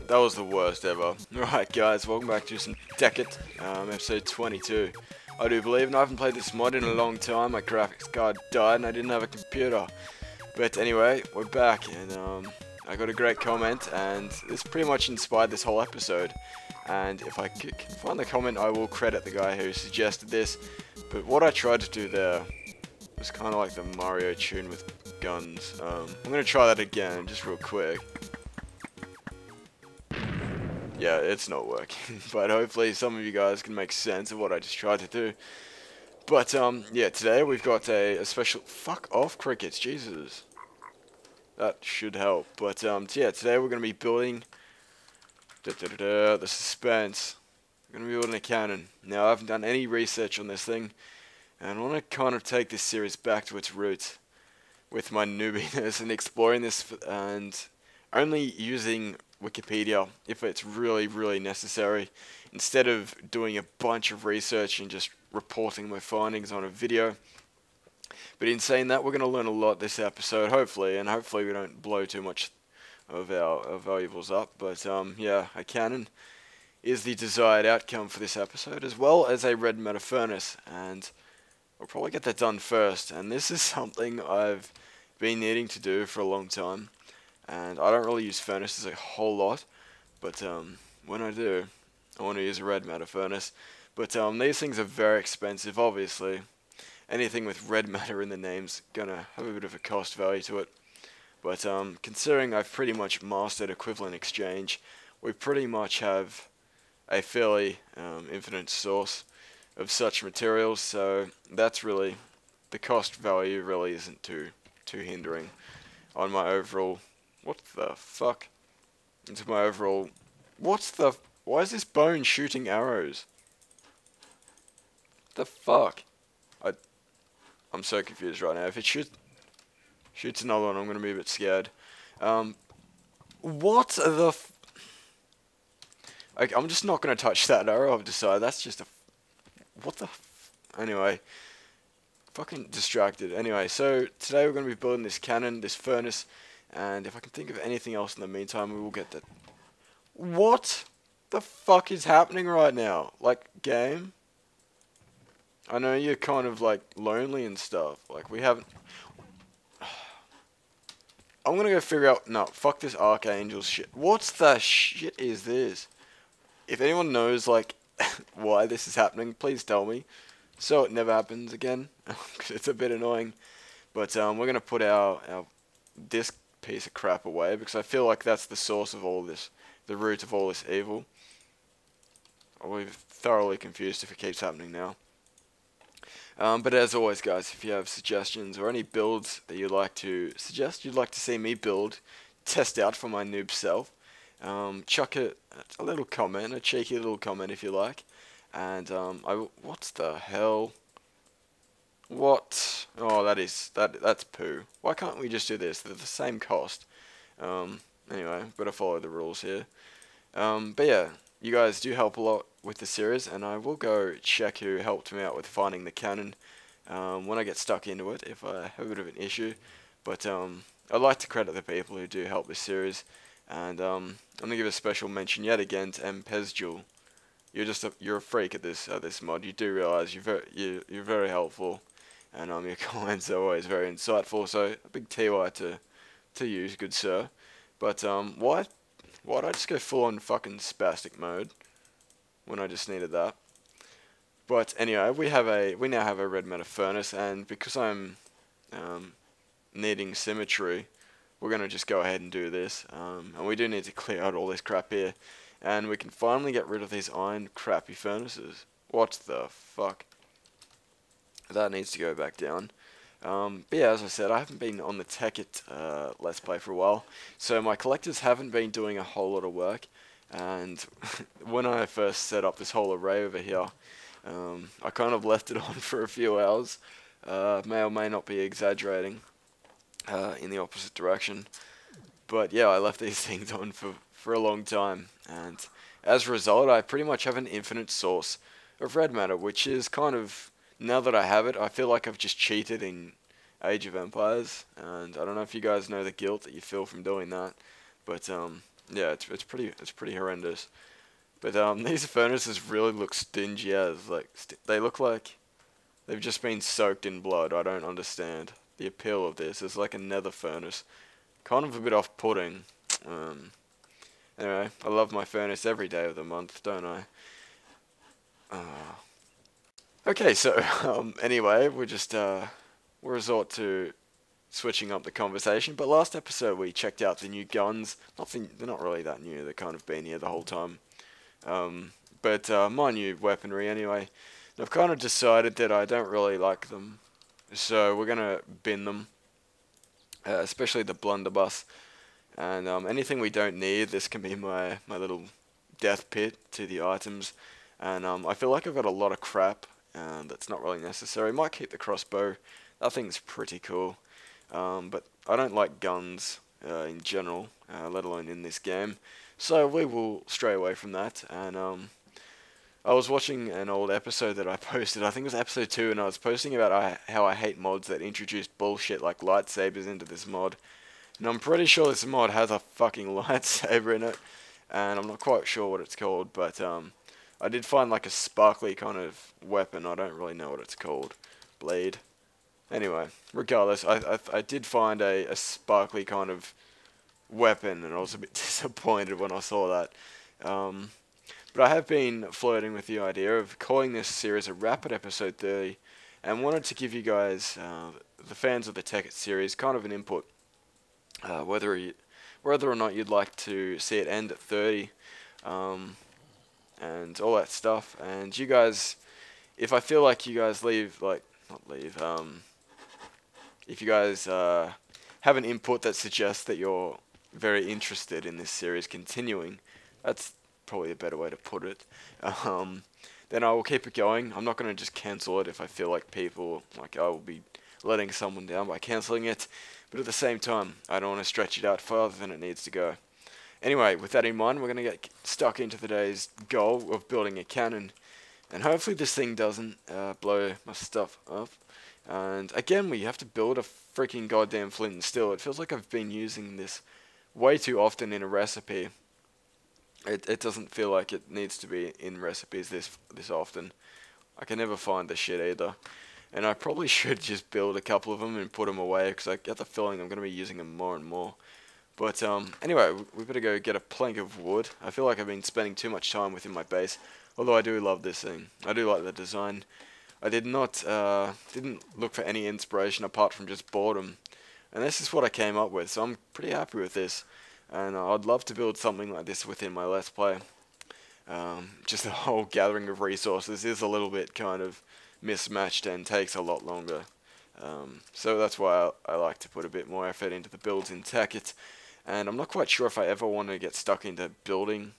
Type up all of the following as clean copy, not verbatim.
That was the worst ever. Alright guys, welcome back to some TEKKIT, episode 22. I do believe, and I haven't played this mod in a long time. My graphics card died and I didn't have a computer. But anyway, we're back, and I got a great comment, and this pretty much inspired this whole episode. And if I can find the comment, I will credit the guy who suggested this. But what I tried to do there was kind of like the Mario tune with guns. I'm going to try that again, just real quick. Yeah, it's not working, but hopefully some of you guys can make sense of what I just tried to do. But, yeah, today we've got a special... Fuck off, crickets, Jesus. That should help. But, yeah, today we're going to be building... the suspense. We're going to be building a cannon. Now, I haven't done any research on this thing, and I want to kind of take this series back to its roots with my newbiness and exploring this and only using Wikipedia if it's really necessary, instead of doing a bunch of research and just reporting my findings on a video. But in saying that, we're going to learn a lot this episode, hopefully, and hopefully we don't blow too much of our valuables up. But yeah, a cannon is the desired outcome for this episode, as well as a red matter furnace, and we'll probably get that done first. And this is something I've been needing to do for a long time. And I don't really use furnaces a whole lot, but when I do, I want to use a red matter furnace. But these things are very expensive, obviously. Anything with red matter in the name's gonna have a bit of a cost value to it. But considering I've pretty much mastered equivalent exchange, we pretty much have a fairly infinite source of such materials. So that's really, the cost value really isn't too hindering on my overall. What the fuck? Into my overall... What's the... Why is this bone shooting arrows? The fuck? I'm so confused right now. If it shoots another one, I'm gonna be a bit scared. What the... I'm just not gonna touch that arrow, I've decided. That's just a... What the... Anyway. Fucking distracted. Anyway, so today we're gonna be building this cannon, this furnace. And if I can think of anything else in the meantime, we will get that. What the fuck is happening right now? Like, game? I know you're kind of, like, lonely and stuff. Like, we haven't... I'm gonna go figure out... No, fuck this Archangel shit. What the shit is this? If anyone knows, like, why this is happening, please tell me, so it never happens again. Because it's a bit annoying. But, we're gonna put our disc piece of crap away, because I feel like that's the source of all this, the root of all this evil. I'll be thoroughly confused if it keeps happening now. But as always, guys, if you have suggestions or any builds that you'd like to suggest, you'd like to see me build, test out for my noob self, chuck a little comment, a cheeky little comment if you like, and what's the hell? What? Oh, that's poo. Why can't we just do this? They're the same cost. Anyway, better follow the rules here. But yeah, you guys do help a lot with the series, and I will go check who helped me out with finding the cannon when I get stuck into it, if I have a bit of an issue. But I'd like to credit the people who do help this series, and I'm gonna give a special mention yet again to Mpezjul. You're a freak at this mod. You do realize you're very helpful. And your comments are always very insightful, so a big TY to you, good sir. But why'd I just go full on fucking spastic mode when I just needed that? But anyway, we now have a red matter furnace, and because I'm needing symmetry, we're gonna just go ahead and do this. And we do need to clear out all this crap here, and we can finally get rid of these iron crappy furnaces. What the fuck? That needs to go back down. But yeah, as I said, I haven't been on the TEKKIT Let's Play for a while, so my collectors haven't been doing a whole lot of work. And when I first set up this whole array over here, I kind of left it on for a few hours. May or may not be exaggerating in the opposite direction. But yeah, I left these things on for a long time, and as a result, I pretty much have an infinite source of red matter, which is kind of... Now that I have it, I feel like I've just cheated in Age of Empires, and I don't know if you guys know the guilt that you feel from doing that, but yeah, it's pretty horrendous. But these furnaces really look stingy as like they look like they've just been soaked in blood. I don't understand the appeal of this. It's like a nether furnace, kind of a bit off-putting. Um, anyway, I love my furnace every day of the month, don't I? Okay, so anyway, we'll resort to switching up the conversation. But last episode we checked out the new guns. They're not really that new. They've kind of been here the whole time. But my new weaponry anyway. And I've kind of decided that I don't really like them, so we're gonna bin them, especially the blunderbuss. And anything we don't need, this can be my little death pit to the items. And I feel like I've got a lot of crap that's not really necessary. Might keep the crossbow. That thing's pretty cool. But I don't like guns in general, let alone in this game. So we will stray away from that. And I was watching an old episode that I posted. I think it was episode 2, and I was posting about how I hate mods that introduced bullshit like lightsabers into this mod. And I'm pretty sure this mod has a fucking lightsaber in it, and I'm not quite sure what it's called, but I did find like a sparkly kind of weapon. I don't really know what it's called. Blade. Anyway, regardless, I did find a sparkly kind of weapon, and I was a bit disappointed when I saw that. But I have been flirting with the idea of calling this series a wrap at episode 30, and wanted to give you guys, the fans of the TEKKIT series, kind of an input. Whether or not you'd like to see it end at 30, and all that stuff. And you guys, if I feel like you guys if you guys have an input that suggests that you're very interested in this series continuing, that's probably a better way to put it. Then I will keep it going. I'm not going to just cancel it if I feel like I will be letting someone down by cancelling it. But at the same time, I don't want to stretch it out farther than it needs to go. Anyway, with that in mind, we're going to get stuck into today's goal of building a cannon. And hopefully this thing doesn't blow my stuff up. And again, we have to build a freaking goddamn flint and steel. It feels like I've been using this way too often in a recipe. It doesn't feel like it needs to be in recipes this often. I can never find the shit either. And I probably should just build a couple of them and put them away, because I get the feeling I'm going to be using them more and more. But anyway, we better go get a plank of wood. I feel like I've been spending too much time within my base, although I do love this thing. I do like the design. I didn't look for any inspiration apart from just boredom. And this is what I came up with, so I'm pretty happy with this. And I'd love to build something like this within my Let's Play. Just the whole gathering of resources is a little bit kind of mismatched and takes a lot longer. So that's why I like to put a bit more effort into the builds in TEKKIT. And I'm not quite sure if I ever want to get stuck into building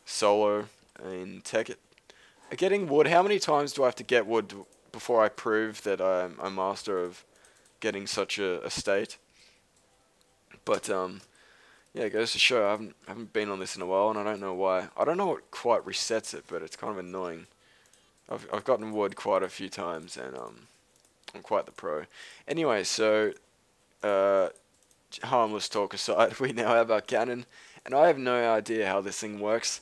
solo in TEKKIT. Getting wood, how many times do I have to get wood before I prove that I'm a master of getting such a state? But yeah, it goes to show I haven't been on this in a while, and I don't know why. I don't know what quite resets it, but it's kind of annoying. I've gotten wood quite a few times, and I'm quite the pro. Anyway, so harmless talk aside, we now have our cannon, and I have no idea how this thing works,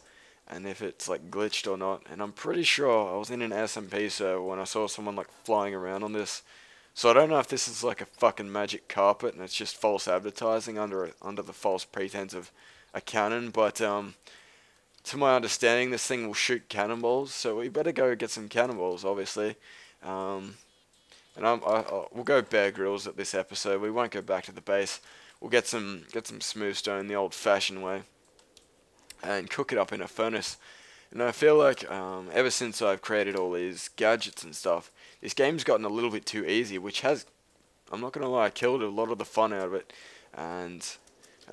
and if it's like glitched or not. And I'm pretty sure I was in an SMP server when I saw someone like flying around on this. So I don't know if this is like a fucking magic carpet and it's just false advertising under the false pretense of a cannon, but to my understanding, this thing will shoot cannonballs, so we better go get some cannonballs, obviously. And we'll go Bear Grylls at this episode. We won't go back to the base. We'll get some smooth stone the old-fashioned way, and cook it up in a furnace. And I feel like ever since I've created all these gadgets and stuff, this game's gotten a little bit too easy, which has, I'm not gonna lie, killed a lot of the fun out of it. And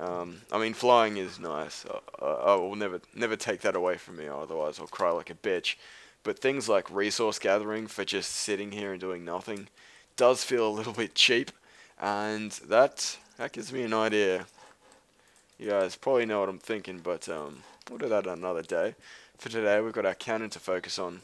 I mean, flying is nice. I will never take that away from me, otherwise I'll cry like a bitch. But things like resource gathering for just sitting here and doing nothing does feel a little bit cheap, and that gives me an idea. You guys probably know what I'm thinking, but we'll do that another day. For today, we've got our cannon to focus on.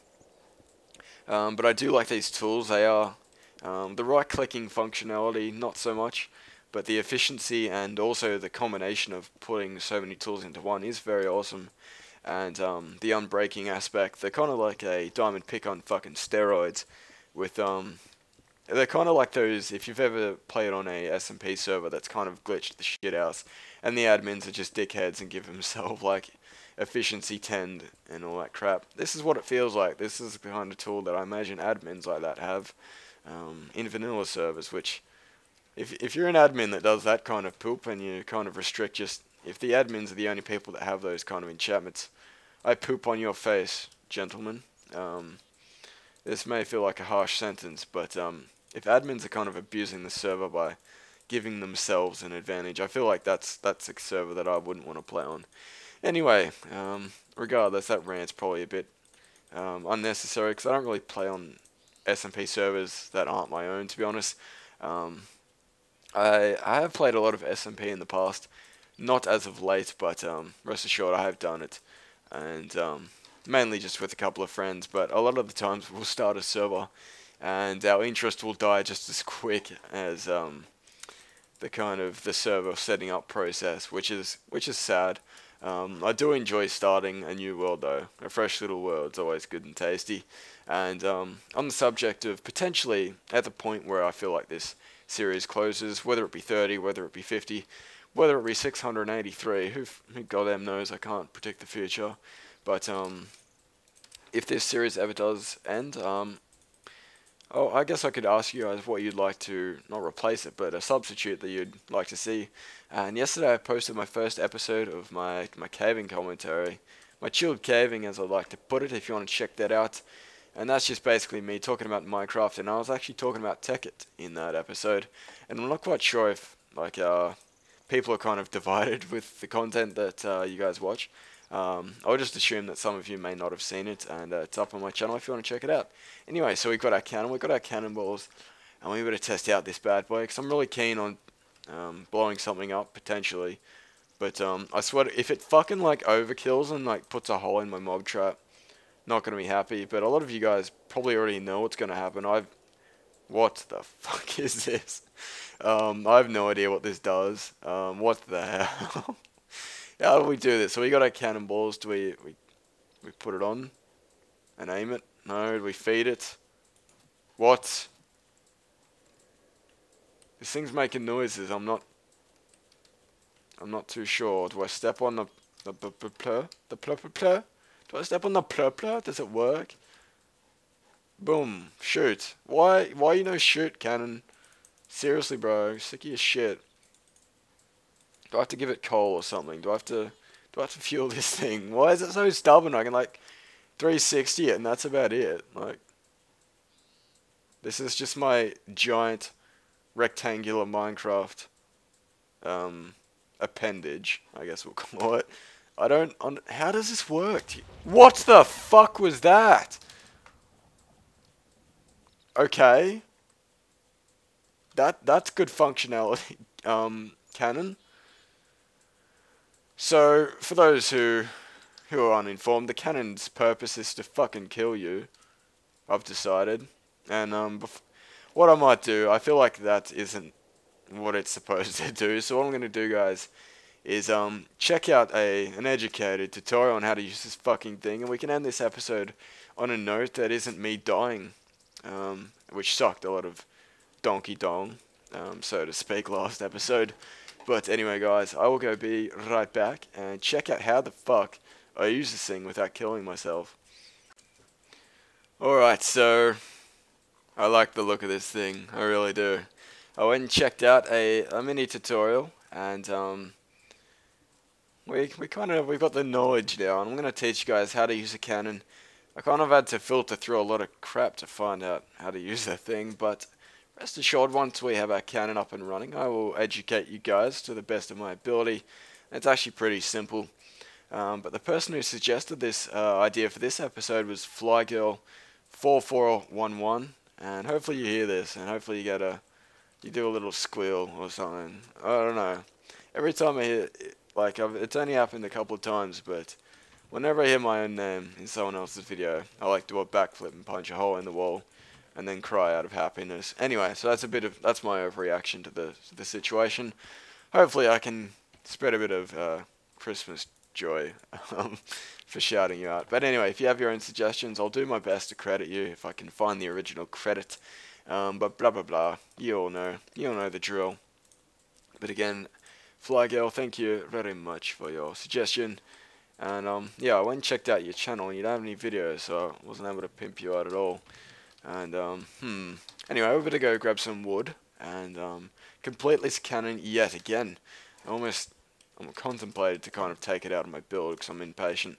But I do like these tools. They are the right-clicking functionality, not so much. but the efficiency and also the combination of putting so many tools into one is very awesome. And the unbreaking aspect, they're kind of like a diamond pick on fucking steroids. With they're kind of like those, if you've ever played on a SMP server that's kind of glitched the shit out, and the admins are just dickheads and give themselves like efficiency 10 and all that crap. This is what it feels like. This is the kind of tool that I imagine admins like that have in vanilla servers, which if you're an admin that does that kind of poop and you kind of restrict just, if the admins are the only people that have those kind of enchantments, I poop on your face, gentlemen. This may feel like a harsh sentence, but if admins are kind of abusing the server by giving themselves an advantage, I feel like that's a server that I wouldn't want to play on. Anyway, regardless, that rant's probably a bit unnecessary because I don't really play on SMP servers that aren't my own, to be honest. I have played a lot of SMP in the past, not as of late, but rest assured I have done it, and mainly just with a couple of friends. But a lot of the times we'll start a server, and our interest will die just as quick as the server setting up process, which is sad. I do enjoy starting a new world though. A fresh little world's always good and tasty. And on the subject of potentially at the point where I feel like this series closes, whether it be 30, whether it be 50, whether it be 683, who goddamn knows, I can't predict the future. But if this series ever does end, I guess I could ask you guys what you'd like to, not replace it, but a substitute that you'd like to see. And yesterday I posted my first episode of my caving commentary. My chilled caving, as I like to put it, if you want to check that out. And that's just basically me talking about Minecraft, and I was actually talking about TEKKIT in that episode. And I'm not quite sure if, people are kind of divided with the content that you guys watch. I'll just assume that some of you may not have seen it, and it's up on my channel if you want to check it out. Anyway, so we've got our cannon, we've got our cannonballs, and we're going to test out this bad boy, because I'm really keen on blowing something up, potentially. But I swear, if it fucking overkills and puts a hole in my mob trap, not going to be happy. But a lot of you guys probably already know what's going to happen. What the fuck is this? I have no idea what this does. What the hell? How do we do this? So we got our cannonballs. Do we put it on and aim it? No. Do we feed it? What? This thing's making noises. I'm not too sure. Do I step on the plur? Do I step on the plur? Does it work? Boom. Shoot. Why you no shoot, cannon? Seriously, bro. Sick of your shit. Do I have to give it coal or something? Do I have to fuel this thing? Why is it so stubborn? I can 360 it and that's about it. This is just my giant rectangular Minecraft appendage, I guess we'll call it. How does this work? What the fuck was that? Okay. That's good functionality, cannon. So, for those who are uninformed, the cannon's purpose is to fucking kill you, I've decided. And what I might do, I feel like that isn't what it's supposed to do. So what I'm going to do, guys, is check out an educated tutorial on how to use this fucking thing. And we can end this episode on a note that isn't me dying, which sucked a lot of donkey dong, so to speak, last episode. But anyway, guys, I will go be right back and check out how the fuck I use this thing without killing myself. Alright, so I like the look of this thing, I really do. I went and checked out a mini tutorial, and we've got the knowledge now, and I'm gonna teach you guys how to use a cannon. I kind of had to filter through a lot of crap to find out how to use the thing, but rest assured, once we have our cannon up and running, I will educate you guys to the best of my ability. It's actually pretty simple. But the person who suggested this idea for this episode was Flygirl4411, and hopefully you hear this, and hopefully you do a little squeal or something. I don't know. Every time I hear it, it's only happened a couple of times, but whenever I hear my own name in someone else's video, I like to do a backflip and punch a hole in the wall. and then cry out of happiness. Anyway, so that's my overreaction to the situation. Hopefully I can spread a bit of Christmas joy for shouting you out. But anyway, if you have your own suggestions, I'll do my best to credit you if I can find the original credit. But blah blah blah, you all know the drill. But again, Fly Girl, thank you very much for your suggestion. And yeah, I went and checked out your channel and you don't have any videos, so I wasn't able to pimp you out at all. And anyway, we're gonna go grab some wood and complete this cannon yet again. I'm contemplated to kind of take it out of my build because I'm impatient,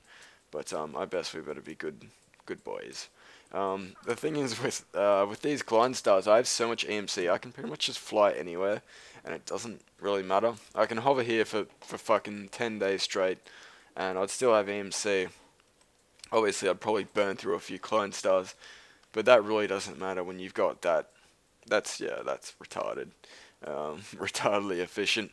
but I guess we better be good boys. The thing is with these Glide Stars, I have so much EMC, I can pretty much just fly anywhere, and it doesn't really matter. I can hover here for fucking 10 days straight, and I'd still have EMC. Obviously, I'd probably burn through a few Glide Stars, but that really doesn't matter when you've got that. That's retarded. Retardedly efficient.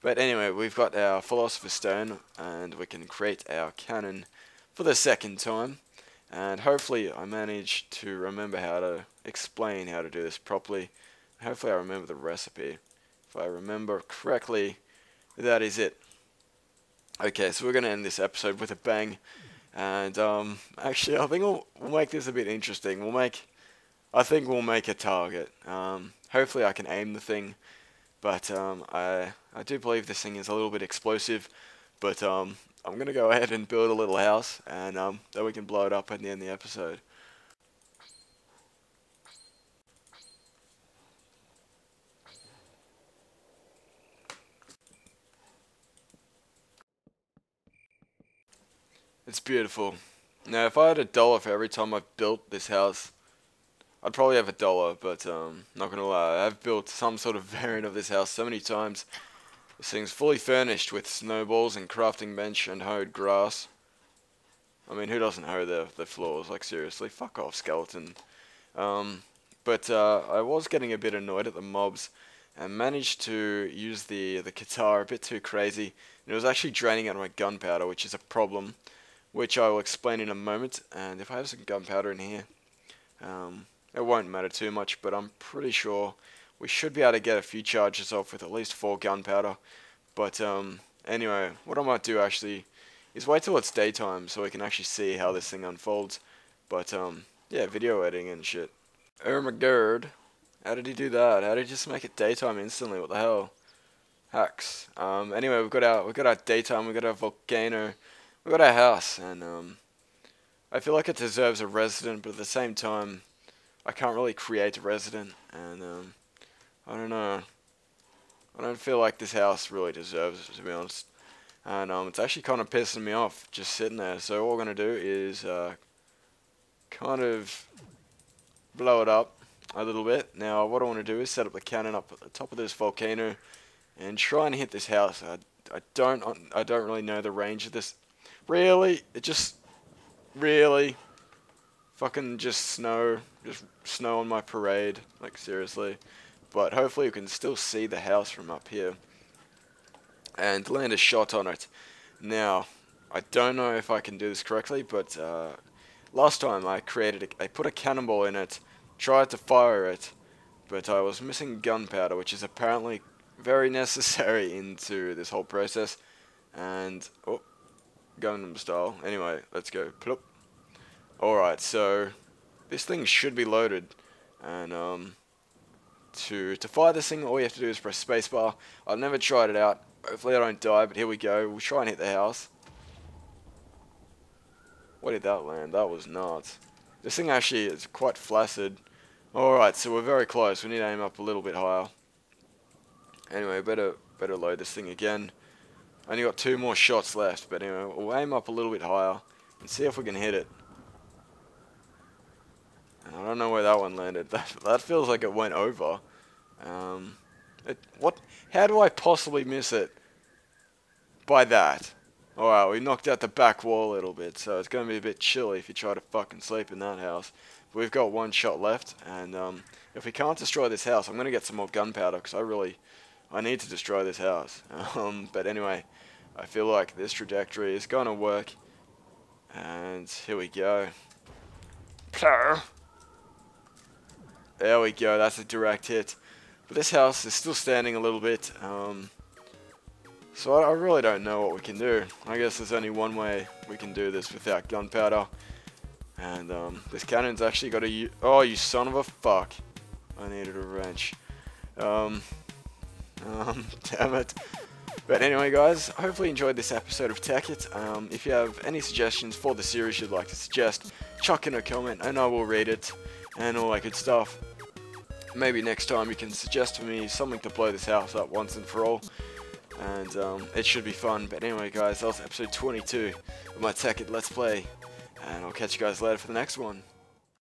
But anyway, we've got our Philosopher's Stone, and we can create our cannon for the second time. And hopefully I manage to remember how to explain how to do this properly. Hopefully I remember the recipe. If I remember correctly, that is it. Okay, so we're going to end this episode with a bang. And actually I think we'll make this a bit interesting. I think we'll make a target. Hopefully I can aim the thing. But I do believe this thing is a little bit explosive. But I'm going to go ahead and build a little house, and then we can blow it up at the end of the episode. It's beautiful. Now, if I had $1 for every time I've built this house, I'd probably have $1, but not going to lie, I've built some sort of variant of this house so many times. This thing's fully furnished with snowballs and crafting bench and hoed grass. I mean, who doesn't hoe their floors? Like, seriously, fuck off, skeleton. But I was getting a bit annoyed at the mobs and managed to use the guitar a bit too crazy. And it was actually draining out my gunpowder, which is a problem, which I will explain in a moment. And if I have some gunpowder in here, it won't matter too much, but I'm pretty sure we should be able to get a few charges off with at least 4 gunpowder. But anyway, what I might do actually is wait till it's daytime so we can actually see how this thing unfolds. But yeah, video editing and shit. Oh my god, how did he do that? How did he just make it daytime instantly? What the hell? Hacks. Anyway, we've got our daytime, we've got our volcano, we've got our house, and I feel like it deserves a resident, but at the same time, I can't really create a resident, and I don't know. I don't feel like this house really deserves it, to be honest. And it's actually kind of pissing me off just sitting there. So all we're going to do is kind of blow it up a little bit. Now what I want to do is set up the cannon up at the top of this volcano and try and hit this house. I don't really know the range of this. Really? It just really fucking just snow on my parade, like seriously. But hopefully you can still see the house from up here and land a shot on it. Now, I don't know if I can do this correctly, but last time I put a cannonball in it, tried to fire it, but I was missing gunpowder, which is apparently very necessary into this whole process. And oh, Gundam style. Anyway, let's go. Plop. Alright, so this thing should be loaded, and to fire this thing, all you have to do is press spacebar. I've never tried it out. Hopefully I don't die, but here we go. We'll try and hit the house. Where did that land? That was nuts. This thing actually is quite flaccid. Alright, so we're very close. We need to aim up a little bit higher. Anyway, better load this thing again. Only got 2 more shots left, but anyway, we'll aim up a little bit higher and see if we can hit it. And I don't know where that one landed. That feels like it went over. What? How do I possibly miss it by that? Alright, we knocked out the back wall a little bit, so it's going to be a bit chilly if you try to fucking sleep in that house. But we've got 1 shot left, and if we can't destroy this house, I'm going to get some more gunpowder, because I need to destroy this house. But anyway, I feel like this trajectory is going to work, and here we go. There we go, that's a direct hit. But this house is still standing a little bit. So I really don't know what we can do. I guess there's only one way we can do this without gunpowder. And this cannon's actually got a... Oh, you son of a fuck. I needed a wrench. Damn it. But anyway, guys, hopefully you enjoyed this episode of TEKKIT. If you have any suggestions for the series you'd like to suggest, chuck in a comment and I will read it and all that good stuff. Maybe next time you can suggest to me something to blow this house up once and for all. And it should be fun. But anyway, guys, that was episode 22 of my TEKKIT Let's Play. And I'll catch you guys later for the next one.